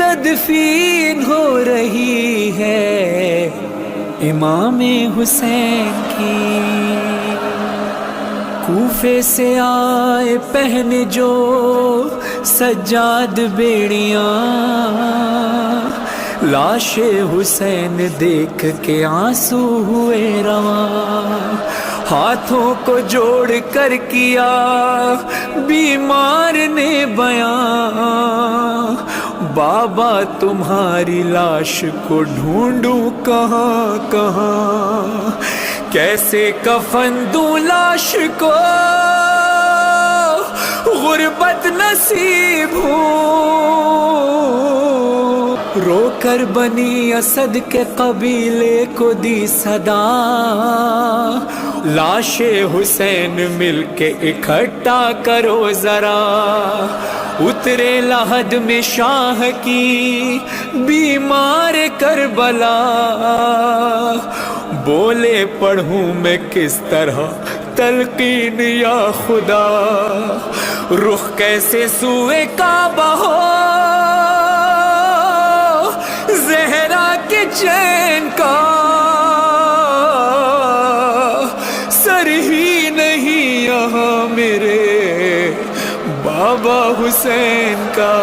تدفین ہو رہی ہے امام حسین کی۔ کوفے سے آئے پہن جو سجاد بیڑیاں، لاش حسین دیکھ کے آنسو ہوئے رواں، ہاتھوں کو جوڑ کر کیا بیمار نے بیان، بابا تمہاری لاش کو ڈھونڈوں کہاں کہاں، کیسے کفن دوں لاش کو غربت نصیب ہوں، رو کر بنی اسد کے قبیلے کو دی صدا، لاش حسین مل کے اکٹھا کرو ذرا، اترے لحد میں شاہ کی بیمار کربلا، بولے پڑھوں میں کس طرح تلقین یا خدا، رخ کیسے سوئے کعبہ ہو زہرا کے چین کا، سر ہی نہیں یہاں میرے بابا حسین کا۔